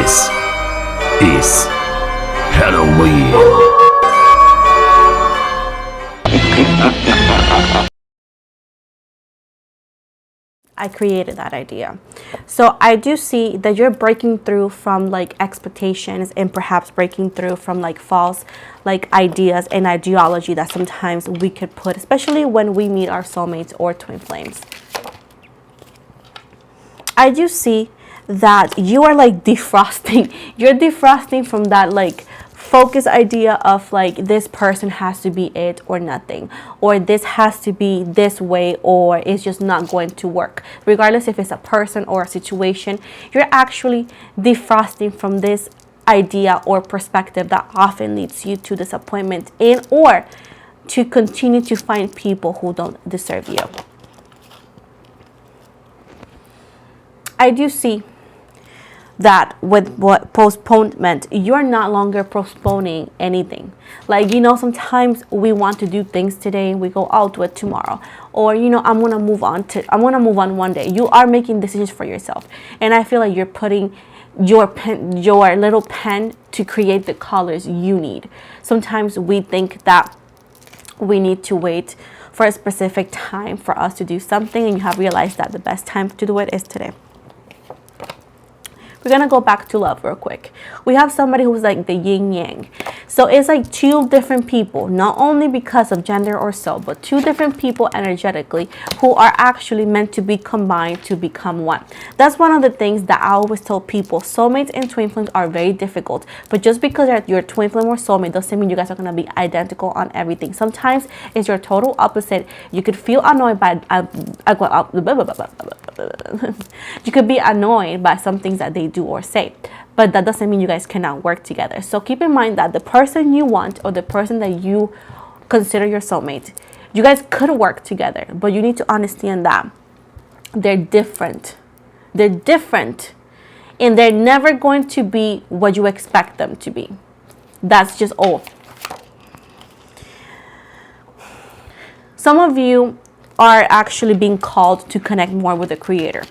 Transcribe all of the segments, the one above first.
This is Halloween. I created that idea. So I do see that you're breaking through from like expectations and perhaps breaking through from like false like ideas and ideology that sometimes we could put, especially when we meet our soulmates or twin flames. I do see that you are like defrosting. You're defrosting from that like focus idea of like this person has to be it or nothing, or this has to be this way or it's just not going to work. Regardless if it's a person or a situation, you're actually defrosting from this idea or perspective that often leads you to disappointment and or to continue to find people who don't deserve you. I do see that with what postponement, you're not longer postponing anything. Like, you know, sometimes we want to do things today, we go, I'll do it tomorrow, or you know, I'm gonna move on one day. You are making decisions for yourself, and I feel like you're putting your little pen to create the colors you need. Sometimes we think that we need to wait for a specific time for us to do something, and you have realized that the best time to do it is today. We're gonna go back to love real quick. We have somebody who's like the yin yang. So it's like two different people, not only because of gender or so, but two different people energetically who are actually meant to be combined to become one. That's one of the things that I always tell people. Soulmates and twin flames are very difficult, but just because you're twin flame or soulmate doesn't mean you guys are gonna be identical on everything. Sometimes it's your total opposite. You could feel annoyed by you could be annoyed by some things that they do or say, but that doesn't mean you guys cannot work together. So keep in mind that the person you want or the person that you consider your soulmate, you guys could work together, but you need to understand that they're different. They're different, and they're never going to be what you expect them to be. That's just all. Some of you are actually being called to connect more with the creator.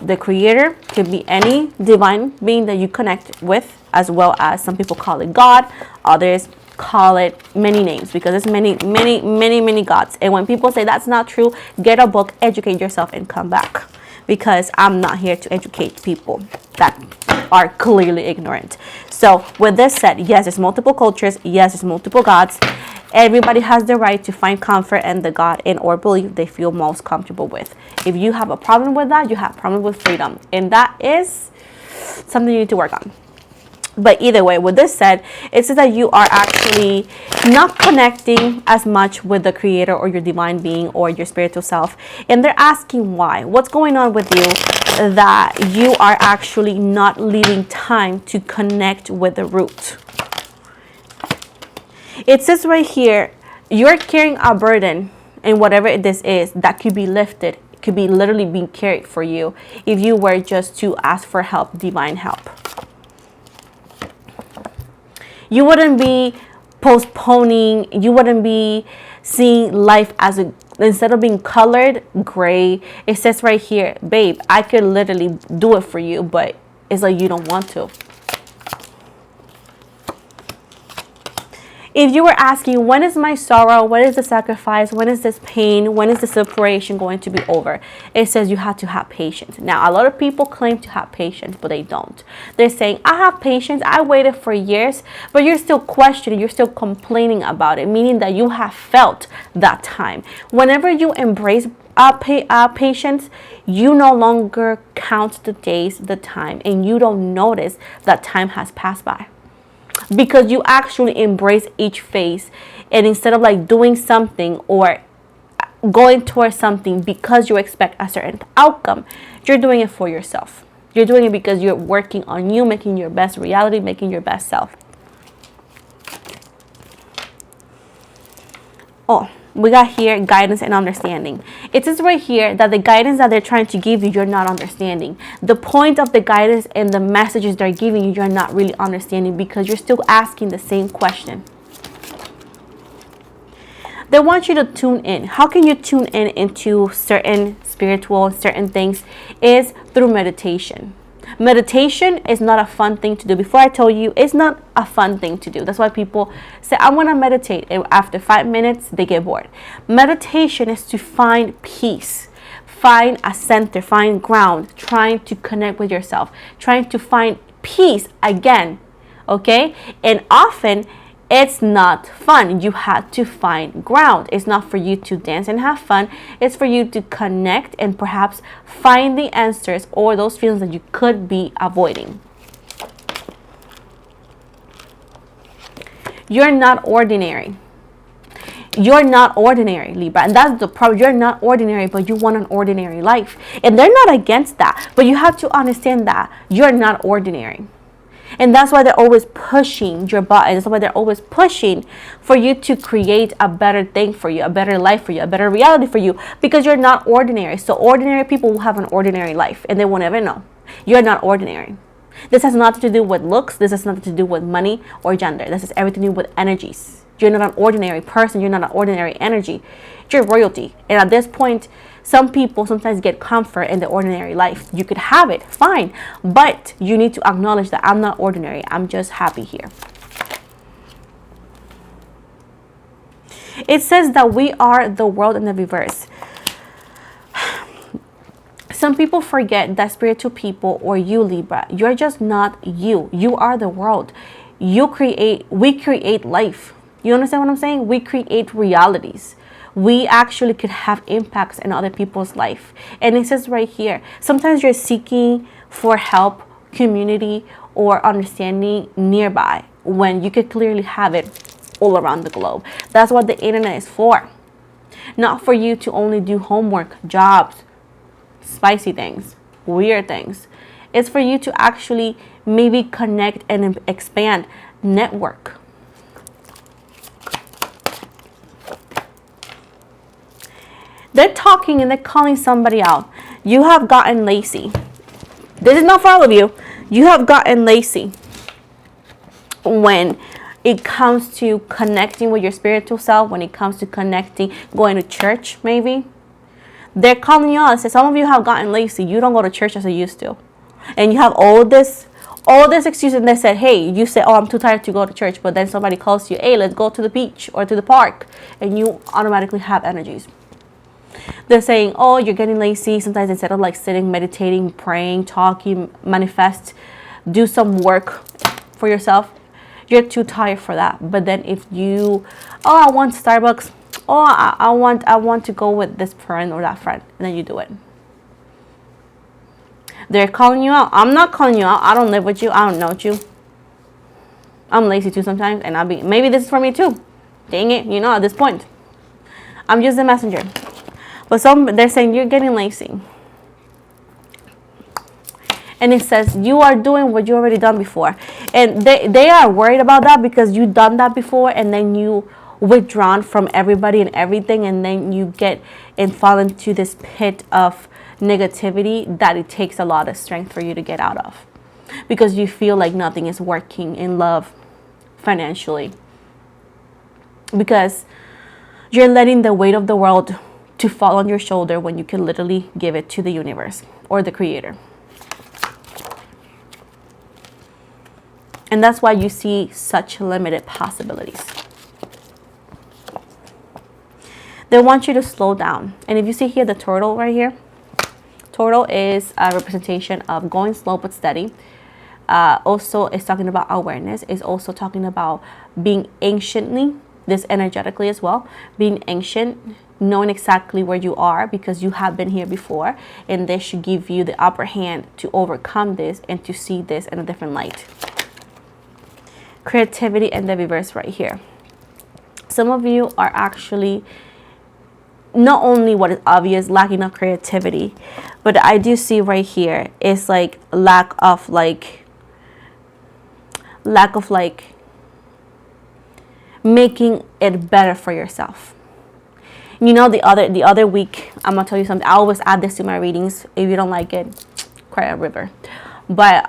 The creator could be any divine being that you connect with, as well as some people call it God, others call it many names, because there's many gods. And when people say that's not true, get a book, educate yourself, and come back, because I'm not here to educate people that are clearly ignorant. So with this said, yes, there's multiple cultures, yes, there's multiple gods. Everybody has the right to find comfort in the God and or belief they feel most comfortable with. If you have a problem with that, you have a problem with freedom, and that is something you need to work on. But either way, with this said, it says that you are actually not connecting as much with the creator or your divine being or your spiritual self, and they're asking why. What's going on with you that you are actually not leaving time to connect with the root? It says right here, you're carrying a burden, and whatever this is, that could be lifted. It could be literally being carried for you if you were just to ask for help, divine help. You wouldn't be postponing, you wouldn't be seeing life as instead of being colored gray. It says right here, babe, I could literally do it for you, but it's like you don't want to. If you were asking, when is my sorrow, when is the sacrifice, when is this pain, when is the separation going to be over? It says you have to have patience. Now, a lot of people claim to have patience, but they don't. They're saying, I have patience, I waited for years, but you're still questioning, you're still complaining about it, meaning that you have felt that time. Whenever you embrace patience, you no longer count the days, the time, and you don't notice that time has passed by. Because you actually embrace each phase, and instead of like doing something or going towards something because you expect a certain outcome, you're doing it for yourself. You're doing it because you're working on you, making your best reality, making your best self. Oh, we got here guidance and understanding. It says right here that the guidance that they're trying to give you, you're not understanding. The point of the guidance and the messages they're giving you, you're not really understanding, because you're still asking the same question. They want you to tune in. How can you tune in into certain spiritual, certain things? Is through meditation. Meditation is not a fun thing to do. Before I told you, it's not a fun thing to do. That's why people say, I want to meditate. And after 5 minutes, they get bored. Meditation is to find peace, find a center, find ground, trying to connect with yourself, trying to find peace again. Okay? And often, it's not fun. You have to find ground. It's not for you to dance and have fun. It's for you to connect and perhaps find the answers or those feelings that you could be avoiding. You're not ordinary. You're not ordinary, Libra. And that's the problem. You're not ordinary, but you want an ordinary life. And they're not against that. But you have to understand that you're not ordinary. And that's why they're always pushing your buttons. That's why they're always pushing for you to create a better thing for you, a better life for you, a better reality for you, because you're not ordinary. So ordinary people will have an ordinary life and they won't ever know. You're not ordinary. This has nothing to do with looks. This has nothing to do with money or gender. This has everything to do with energies. You're not an ordinary person. You're not an ordinary energy. You're royalty. And at this point, some people sometimes get comfort in the ordinary life. You could have it, fine. But you need to acknowledge that I'm not ordinary. I'm just happy here. It says that we are the world in the reverse. Some people forget that spiritual people, or you, Libra, you're just not you. You are the world. We create life. You understand what I'm saying? We create realities. We actually could have impacts in other people's life. And it says right here, sometimes you're seeking for help, community, or understanding nearby when you could clearly have it all around the globe. That's what the internet is for. Not for you to only do homework, jobs, spicy things, weird things. It's for you to actually maybe connect and expand, network. They're talking and they're calling somebody out. You have gotten lazy. This is not for all of you. You have gotten lazy when it comes to connecting with your spiritual self, when it comes to connecting, going to church maybe. They're calling you out and say, some of you have gotten lazy. You don't go to church as you used to. And you have all this excuse, and they said, hey, you say, oh, I'm too tired to go to church. But then somebody calls you, hey, let's go to the beach or to the park. And you automatically have energies. They're saying, oh, you're getting lazy. Sometimes instead of like sitting, meditating, praying, talking, manifest, do some work for yourself, you're too tired for that. But then if you, oh, I want Starbucks. Oh, I want to go with this friend or that friend. And then you do it. They're calling you out. I'm not calling you out. I don't live with you. I don't know you. I'm lazy too sometimes. And maybe this is for me too. Dang it. At this point. I'm just a messenger. But they're saying you're getting lazy. And it says you are doing what you already done before. And they are worried about that because you've done that before, and then you withdrawn from everybody and everything, and then you get and fall into this pit of negativity that it takes a lot of strength for you to get out of, because you feel like nothing is working in love, financially, because you're letting the weight of the world to fall on your shoulder when you can literally give it to the universe or the creator. And that's why you see such limited possibilities. They want you to slow down. And if you see here the turtle right here, turtle is a representation of going slow but steady. Also, it's talking about awareness. It's also talking about being anciently, this energetically as well, being ancient, knowing exactly where you are because you have been here before. And this should give you the upper hand to overcome this and to see this in a different light. Creativity and the reverse right here. Some of you are actually not only what is obvious, lacking of creativity, but I do see right here is like lack of making it better for yourself. The other week, I'm gonna tell you something. I always add this to my readings. If you don't like it, cry a river. But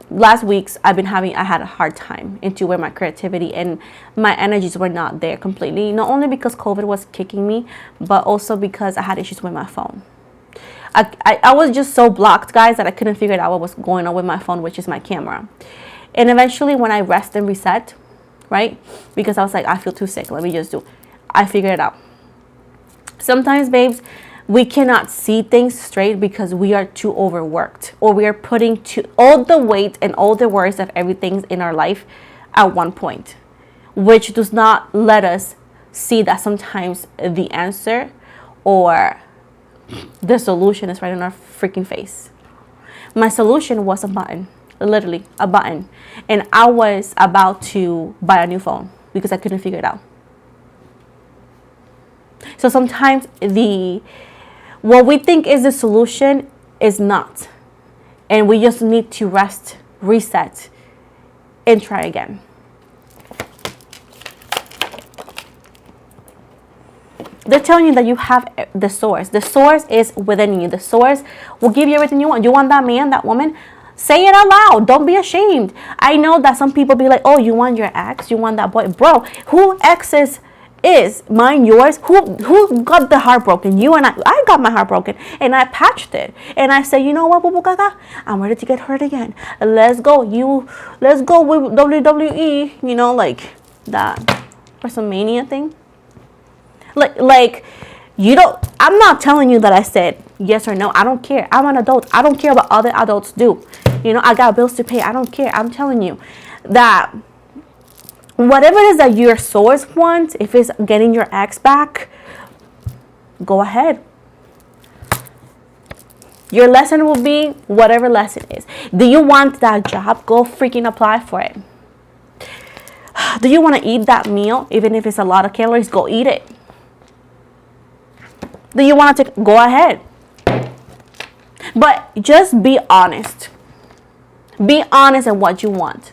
last week's I had a hard time into where my creativity and my energies were not there completely. Not only because COVID was kicking me, but also because I had issues with my phone. I was just so blocked, guys, that I couldn't figure out what was going on with my phone, which is my camera. And eventually when I rest and reset, right, because I was like, I feel too sick, let me just do, I figured it out. Sometimes, babes, we cannot see things straight because we are too overworked, or we are putting all the weight and all the worries of everything in our life at one point, which does not let us see that sometimes the answer or the solution is right in our freaking face. My solution was a button, literally a button, and I was about to buy a new phone because I couldn't figure it out. So sometimes what we think is the solution is not. And we just need to rest, reset, and try again. They're telling you that you have the source. The source is within you. The source will give you everything you want. You want that man, that woman? Say it out loud. Don't be ashamed. I know that some people be like, oh, you want your ex? You want that boy? Bro, who exes is mine, yours? Who got the heart broken? You and I got my heart broken, and I patched it, and I said, you know what, Bubu Gaga, I'm ready to get hurt again. Let's go. Let's go with WWE. You know, like that WrestleMania thing. Like you don't. I'm not telling you that I said yes or no. I don't care. I'm an adult. I don't care what other adults do. You know, I got bills to pay. I don't care. I'm telling you that whatever it is that your source wants, if it's getting your ex back, go ahead. Your lesson will be whatever lesson is. Do you want that job? Go freaking apply for it. Do you want to eat that meal, even if it's a lot of calories? Go eat it. Do you want to go ahead? But just be honest. Be honest in what you want.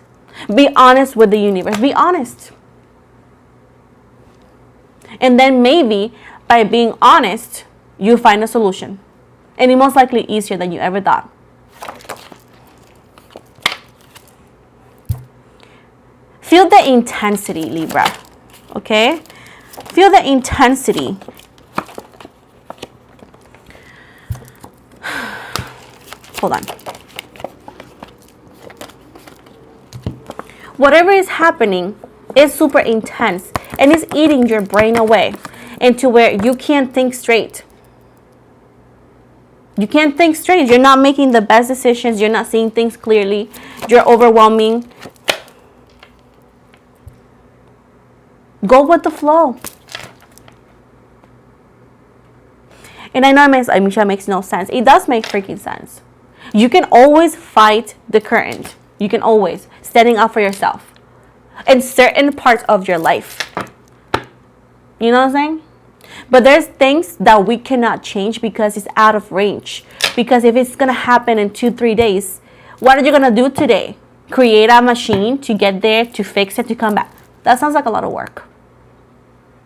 Be honest with the universe. Be honest. And then maybe by being honest, you find a solution. And it's most likely easier than you ever thought. Feel the intensity, Libra. Okay? Feel the intensity. Hold on. Whatever is happening is super intense and it's eating your brain away into where you can't think straight. You can't think straight. You're not making the best decisions. You're not seeing things clearly. You're overwhelming. Go with the flow. And I know Misha makes no sense. It does make freaking sense. You can always fight the current. You can always standing up for yourself in certain parts of your life. You know what I'm saying? But there's things that we cannot change because it's out of range. Because if it's going to happen in 2-3 days, what are you going to do today? Create a machine to get there, to fix it, to come back. That sounds like a lot of work.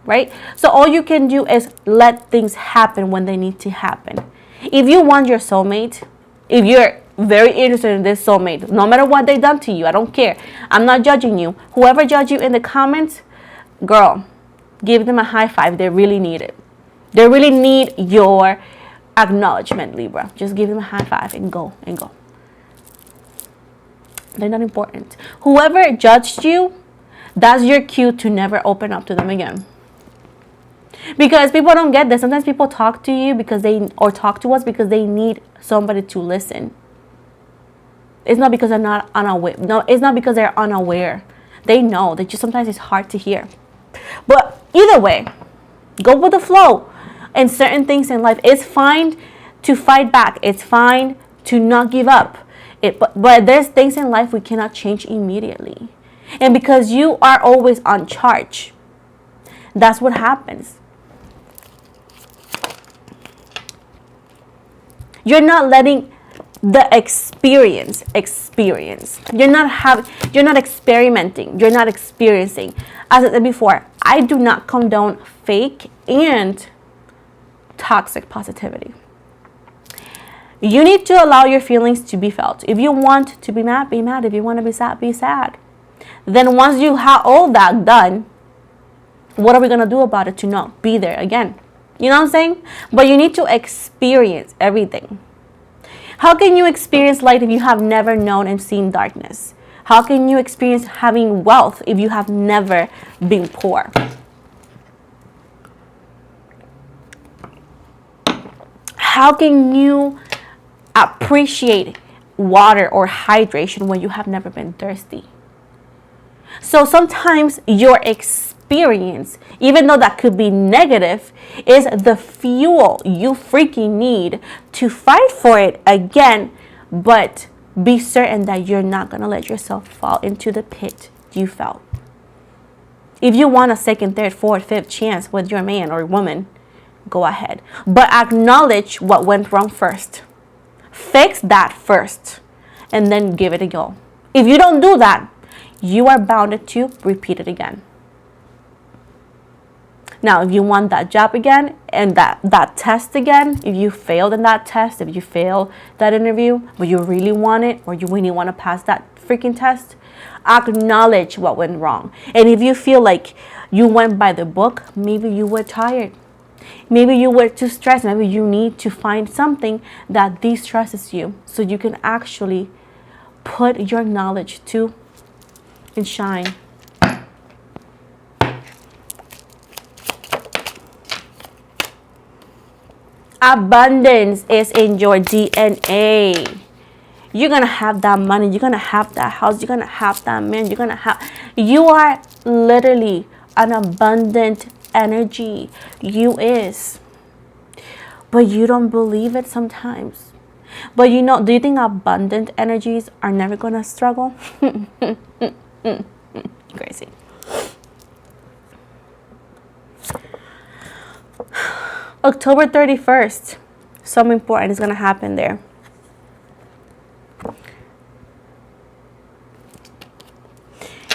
Right? So all you can do is let things happen when they need to happen. If you want your soulmate, if you're very interested in this soulmate, no matter what they've done to you, I don't care. I'm not judging you. Whoever judged you in the comments, girl, give them a high five. They really need it. They really need your acknowledgement, Libra. Just give them a high five and go and go. They're not important. Whoever judged you, that's your cue to never open up to them again. Because people don't get this. Sometimes people talk to you or talk to us because they need somebody to listen. It's not because they're not unaware. No, it's not because they're unaware. They know. They just sometimes it's hard to hear. But either way, go with the flow. And certain things in life, it's fine to fight back. It's fine to not give up. But there's things in life we cannot change immediately. And because you are always on charge, that's what happens. You're not letting the experience. You're not experimenting. You're not experiencing. As I said before, I do not condone fake and toxic positivity. You need to allow your feelings to be felt. If you want to be mad, be mad. If you want to be sad, be sad. Then once you have all that done, what are we going to do about it to not be there again? You know what I'm saying? But you need to experience everything. How can you experience light if you have never known and seen darkness? How can you experience having wealth if you have never been poor? How can you appreciate water or hydration when you have never been thirsty? So sometimes your experience, even though that could be negative, is the fuel you freaking need to fight for it again, but be certain that you're not going to let yourself fall into the pit you fell. If you want a second, third, fourth, fifth chance with your man or woman, go ahead. But acknowledge what went wrong first. Fix that first, and then give it a go. If you don't do that, you are bound to repeat it again. Now, if you want that job again and that test again, if you failed in that test, if you failed that interview, but you really want it, or you really want to pass that freaking test, acknowledge what went wrong. And if you feel like you went by the book, maybe you were tired. Maybe you were too stressed. Maybe you need to find something that de-stresses you so you can actually put your knowledge to and shine. Abundance is in your DNA. You're going to have that money. You're going to have that house. You're going to have that man. You are literally an abundant energy. You is. But you don't believe it sometimes. But you know, do you think abundant energies are never going to struggle? Crazy. October 31st, something important is going to happen there.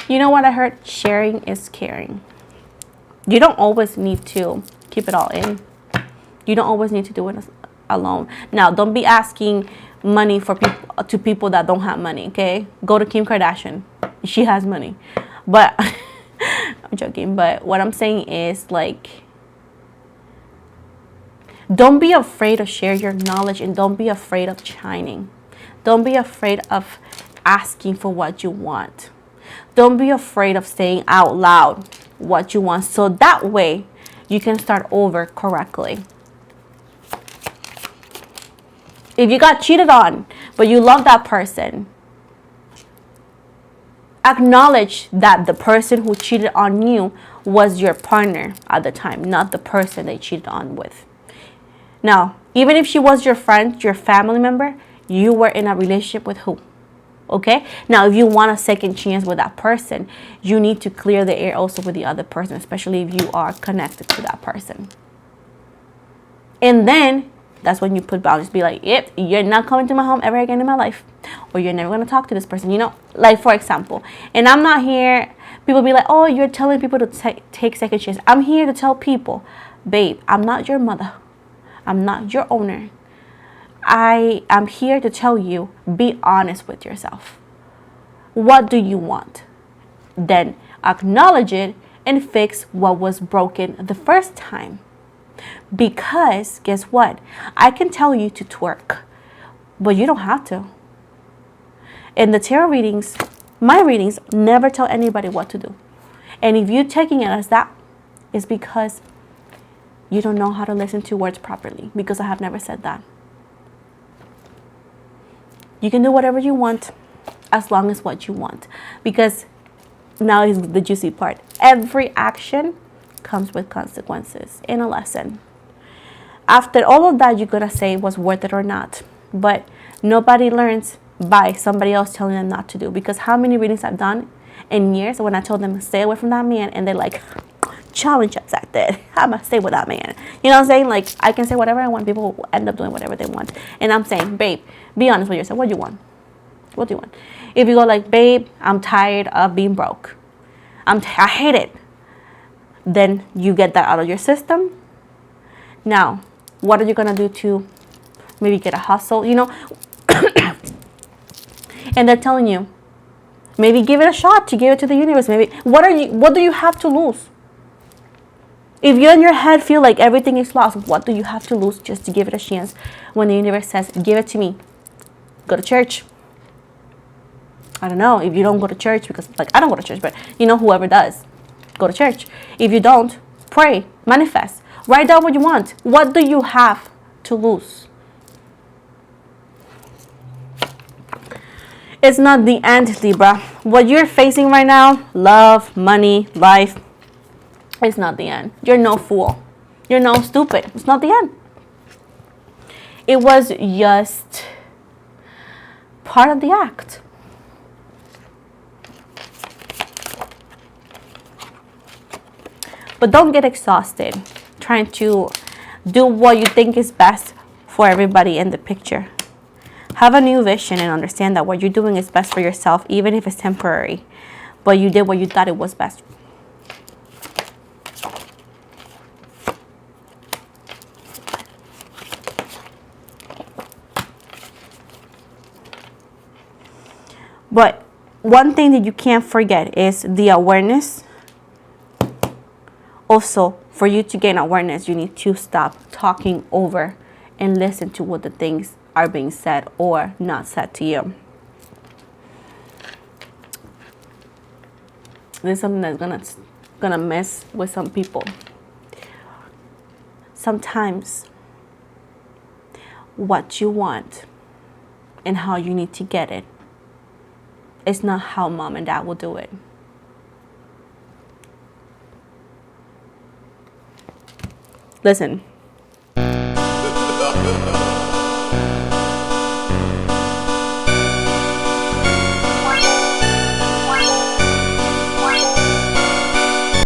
You know what I heard? Sharing is caring. You don't always need to keep it all in. You don't always need to do it alone. Now, don't be asking money for people that don't have money, okay? Go to Kim Kardashian. She has money. But I'm joking, but what I'm saying is, like, don't be afraid to share your knowledge, and don't be afraid of shining. Don't be afraid of asking for what you want. Don't be afraid of saying out loud what you want, so that way you can start over correctly. If you got cheated on, but you love that person, acknowledge that the person who cheated on you was your partner at the time, not the person they cheated on with. Now, even if she was your friend, your family member, you were in a relationship with who? Okay? Now, if you want a second chance with that person, you need to clear the air also with the other person, especially if you are connected to that person. And then, that's when you put boundaries. Be like, yep, you're not coming to my home ever again in my life. Or you're never going to talk to this person. You know, like, for example, and I'm not here, people be like, oh, you're telling people to take second chance. I'm here to tell people, babe, I'm not your mother. I'm not your owner. I am here to tell you, be honest with yourself. What do you want? Then acknowledge it and fix what was broken the first time. Because guess what? I can tell you to twerk, but you don't have to. In the tarot readings, my readings never tell anybody what to do. And if you're taking it as that, it's because you don't know how to listen to words properly, because I have never said that. You can do whatever you want as long as what you want. Because now is the juicy part. Every action comes with consequences and a lesson. After all of that, you're going to say was worth it or not. But nobody learns by somebody else telling them not to do. Because how many readings I've done in years when I told them stay away from that man, and they're like, challenge us at that. I'm gonna stay with that man. You know what I'm saying? Like, I can say whatever I want. People will end up doing whatever they want. And I'm saying, babe, be honest with yourself. What do you want? What do you want? If you go like, babe, I'm tired of being broke. I hate it. Then you get that out of your system. Now, what are you gonna do to maybe get a hustle? You know, and they're telling you, maybe give it a shot to give it to the universe. Maybe what do you have to lose? If you in your head feel like everything is lost, what do you have to lose just to give it a chance when the universe says, give it to me? Go to church. I don't know if you don't go to church, because like I don't go to church, but you know, whoever does, go to church. If you don't, pray, manifest, write down what you want. What do you have to lose? It's not the end, Libra. What you're facing right now, love, money, life, it's not the end. You're no fool. You're no stupid. It's not the end. It was just part of the act. But don't get exhausted trying to do what you think is best for everybody in the picture. Have a new vision and understand that what you're doing is best for yourself, even if it's temporary. But you did what you thought it was best. But one thing that you can't forget is the awareness. Also, for you to gain awareness, you need to stop talking over and listen to what the things are being said or not said to you. This is something that's gonna mess with some people. Sometimes what you want and how you need to get it, it's not how mom and dad will do it. Listen,